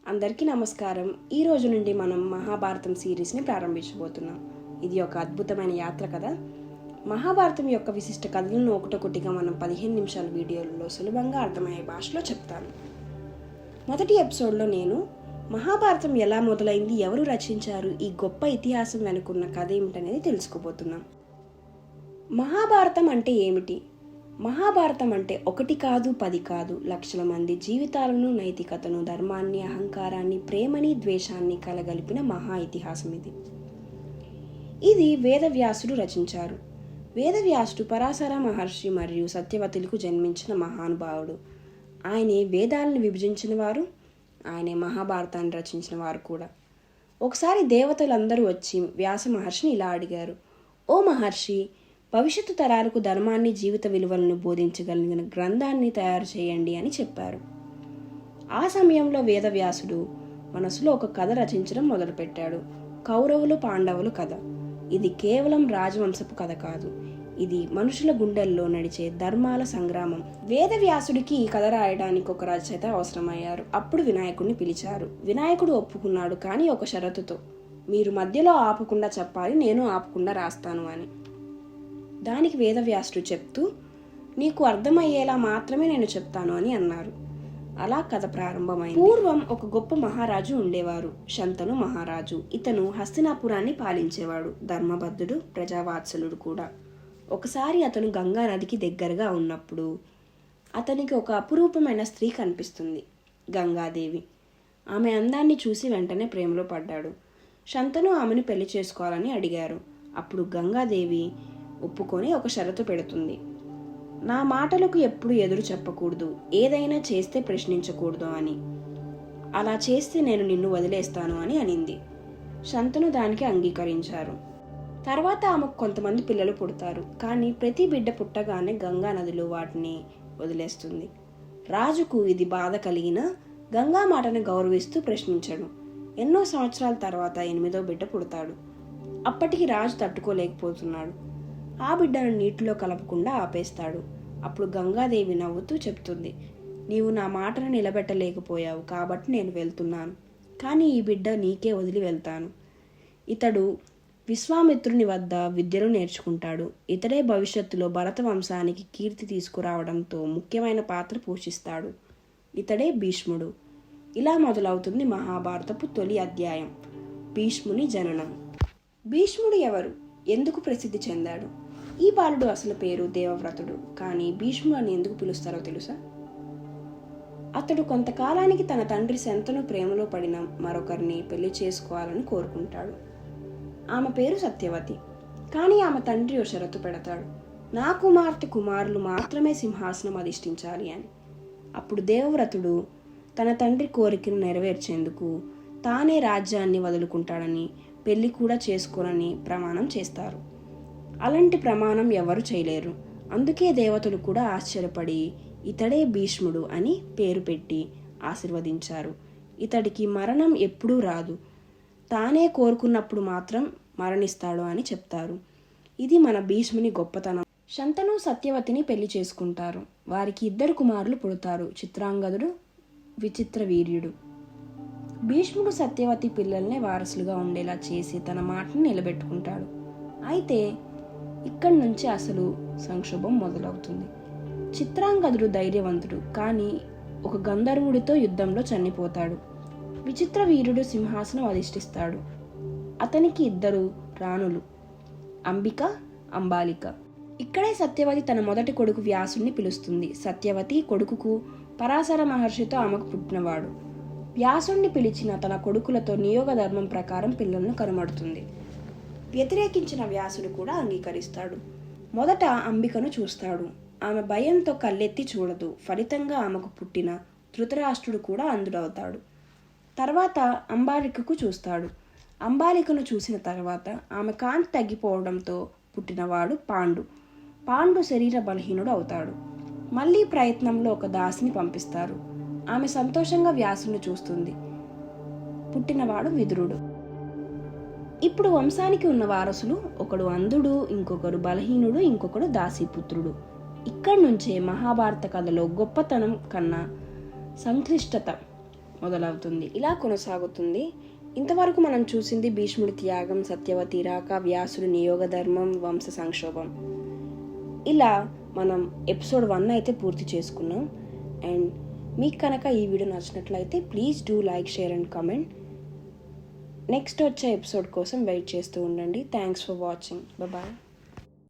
అందరికీ నమస్కారం. ఈ రోజు నుండి మనం మహాభారతం సిరీస్ని ప్రారంభించబోతున్నాం. ఇది ఒక అద్భుతమైన యాత్ర కదా. మహాభారతం యొక్క విశిష్ట కథలను ఒకటొకటిగా మనం 15 నిమిషాల వీడియోలలో సులభంగా అర్థమయ్యే భాషలో చెప్తాను. మొదటి ఎపిసోడ్లో నేను మహాభారతం ఎలా మొదలైంది, ఎవరు రచించారు, ఈ గొప్ప ఇతిహాసం వెనుకున్న కథ ఏమిటనేది తెలుసుకోబోతున్నాం. మహాభారతం అంటే ఏమిటి? మహాభారతం అంటే 1 కాదు 10 కాదు లక్షల మంది జీవితాలను, నైతికతను, ధర్మాన్ని, అహంకారాన్ని, ప్రేమని, ద్వేషాన్ని కలగలిపిన మహా ఇతిహాసం ఇది. ఇది వేదవ్యాసుడు రచించారు. వేదవ్యాసుడు పరాశర మహర్షి మరియు సత్యవతులకు జన్మించిన మహానుభావుడు. ఆయనే వేదాలను విభజించిన వారు, ఆయనే మహాభారతాన్ని రచించిన వారు కూడా. ఒకసారి దేవతలందరూ వచ్చి వ్యాస మహర్షిని ఇలా అడిగారు: ఓ మహర్షి, భవిష్యత్తు తరాలకు ధర్మాన్ని, జీవిత విలువలను బోధించగలిగిన గ్రంథాన్ని తయారు చేయండి అని చెప్పారు. ఆ సమయంలో వేదవ్యాసుడు మనసులో ఒక కథ రచించడం మొదలుపెట్టాడు. కౌరవులు పాండవులు కథ. ఇది కేవలం రాజవంశపు కథ కాదు, ఇది మనుషుల గుండెల్లో నడిచే ధర్మాల సంగ్రామం. వేదవ్యాసుడికి ఈ కథ రాయడానికి ఒక రచయిత అవసరమయ్యారు. అప్పుడు వినాయకుడిని పిలిచారు. వినాయకుడు ఒప్పుకున్నాడు, కానీ ఒక షరతుతో: మీరు మధ్యలో ఆపకుండా చెప్పాలి, నేను ఆపకుండా రాస్తాను అని. దానికి వేదవ్యాసుడు చెప్తూ, నీకు అర్థమయ్యేలా మాత్రమే నేను చెప్తాను అని అన్నారు. అలా కథ ప్రారంభమైంది. పూర్వం ఒక గొప్ప మహారాజు ఉండేవారు, శంతను మహారాజు. ఇతను హస్తినాపురాన్ని పాలించేవాడు, ధర్మబద్ధుడు, ప్రజావాత్సలుడు కూడా. ఒకసారి అతను గంగా నదికి దగ్గరగా ఉన్నప్పుడు అతనికి ఒక అపురూపమైన స్త్రీ కనిపిస్తుంది, గంగాదేవి. ఆమె అందాన్ని చూసి వెంటనే ప్రేమలో పడ్డాడు. శంతను ఆమెను పెళ్లి చేసుకోవాలని అడిగారు. అప్పుడు గంగాదేవి ఒప్పుకొని ఒక షరతు పెడుతుంది: నా మాటలకు ఎప్పుడు ఎదురు చెప్పకూడదు, ఏదైనా చేస్తే ప్రశ్నించకూడదు అని. అలా చేస్తే నేను నిన్ను వదిలేస్తాను అని అనింది. శంతను దానికి అంగీకరించారు. తర్వాత ఆమెకు కొంతమంది పిల్లలు పుడతారు, కానీ ప్రతి బిడ్డ పుట్టగానే గంగా నదిలో వాటిని వదిలేస్తుంది. రాజుకు ఇది బాధ కలిగిన గంగా మాటను గౌరవిస్తూ ప్రశ్నించడు. ఎన్నో సంవత్సరాల తర్వాత 8వ బిడ్డ పుడతాడు. అప్పటికి రాజు తట్టుకోలేకపోతున్నాడు. ఆ బిడ్డను నీటిలో కలపకుండా ఆపేస్తాడు. అప్పుడు గంగాదేవి నవ్వుతూ చెప్తుంది: నీవు నా మాటను నిలబెట్టలేకపోయావు కాబట్టి నేను వెళ్తున్నాను, కానీ ఈ బిడ్డ నీకే వదిలి వెళ్తాను. ఇతడు విశ్వామిత్రుని వద్ద విద్యను నేర్చుకుంటాడు. ఇతడే భవిష్యత్తులో భరత వంశానికి కీర్తి తీసుకురావడంతో ముఖ్యమైన పాత్ర పోషిస్తాడు. ఇతడే భీష్ముడు. ఇలా మొదలవుతుంది మహాభారతపు తొలి అధ్యాయం, భీష్ముని జననం. భీష్ముడు ఎవరు, ఎందుకు ప్రసిద్ధి చెందాడు? ఈ బాలుడు అసలు పేరు దేవవ్రతుడు, కానీ భీష్ముడు అని ఎందుకు పిలుస్తారో తెలుసా? అతడు కొంతకాలానికి తన తండ్రి శంతను ప్రేమలో పడిన మరొకరిని పెళ్లి చేసుకోవాలని కోరుకుంటాడు. ఆమె పేరు సత్యవతి. కానీ ఆమె తండ్రి ఓ షరతు పెడతాడు: నా కుమార్తె కుమారులు మాత్రమే సింహాసనం అధిష్ఠించాలి అని. అప్పుడు దేవవ్రతుడు తన తండ్రి కోరికను నెరవేర్చేందుకు తానే రాజ్యాన్ని వదులుకుంటాడని, పెళ్లి కూడా చేసుకోనని ప్రమాణం చేస్తారు. అలాంటి ప్రమాణం ఎవరు చేయలేరు. అందుకే దేవతలు కూడా ఆశ్చర్యపడి ఇతడే భీష్ముడు అని పేరు పెట్టి ఆశీర్వదించారు. ఇతడికి మరణం ఎప్పుడూ రాదు, తానే కోరుకున్నప్పుడు మాత్రం మరణిస్తాడు అని చెప్తారు. ఇది మన భీష్ముని గొప్పతనం. శంతను సత్యవతిని పెళ్లి చేసుకుంటారు. వారికి 2 కుమారులు పుడతారు, చిత్రాంగదుడు, విచిత్ర వీర్యుడు. భీష్ముడు సత్యవతి పిల్లల్నే వారసులుగా ఉండేలా చేసి తన మాటను నిలబెట్టుకుంటాడు. అయితే ఇక్కడి నుంచి అసలు సంక్షోభం మొదలవుతుంది. చిత్రాంగదుడు ధైర్యవంతుడు, కానీ ఒక గంధర్వుడితో యుద్ధంలో చనిపోతాడు. విచిత్ర వీరుడు సింహాసనం అధిష్ఠిస్తాడు. అతనికి 2 రాణులు, అంబిక, అంబాలిక. ఇక్కడే సత్యవతి తన మొదటి కొడుకు వ్యాసుడిని పిలుస్తుంది. సత్యవతి కొడుకుకు పరాశర మహర్షితో ఆమెకు పుట్టినవాడు. వ్యాసుడిని పిలిచిన తన కొడుకులతో నియోగ ధర్మం ప్రకారం పిల్లలను కనుమడుతుంది. వ్యతిరేకించిన వ్యాసుడు కూడా అంగీకరిస్తాడు. మొదట అంబికను చూస్తాడు. ఆమె భయంతో కళ్ళెత్తి చూడదు. ఫలితంగా ఆమెకు పుట్టిన ధృతరాష్ట్రుడు కూడా అంధుడవుతాడు. తర్వాత అంబాలికకు చూస్తాడు. అంబాలికను చూసిన తర్వాత ఆమె కాంతి తగ్గిపోవడంతో పుట్టినవాడు పాండు. పాండు శరీర బలహీనుడు అవుతాడు. మళ్ళీ ప్రయత్నంలో ఒక దాసిని పంపిస్తారు. ఆమె సంతోషంగా వ్యాసుని చూస్తుంది. పుట్టినవాడు విదురుడు. ఇప్పుడు వంశానికి ఉన్న వారసులు: ఒకడు అంధుడు, ఇంకొకరు బలహీనుడు, ఇంకొకడు దాసీపుత్రుడు. ఇక్కడి నుంచే మహాభారత కథలో గొప్పతనం కన్నా సంక్లిష్టత మొదలవుతుంది. ఇలా కొనసాగుతుంది. ఇంతవరకు మనం చూసింది భీష్ముడి త్యాగం, సత్యవతి రాక, వ్యాసుడి నియోగ ధర్మం, వంశ సంక్షోభం. ఇలా మనం ఎపిసోడ్ 1 అయితే పూర్తి చేసుకున్నాం. అండ్ మీకు కనుక ఈ వీడియో నచ్చినట్లయితే please do like, share and comment. Next వచ్చే ఎపిసోడ్ కోసం వెయిట్ చేస్తూ ఉండండి. Thanks for watching. బాయ్.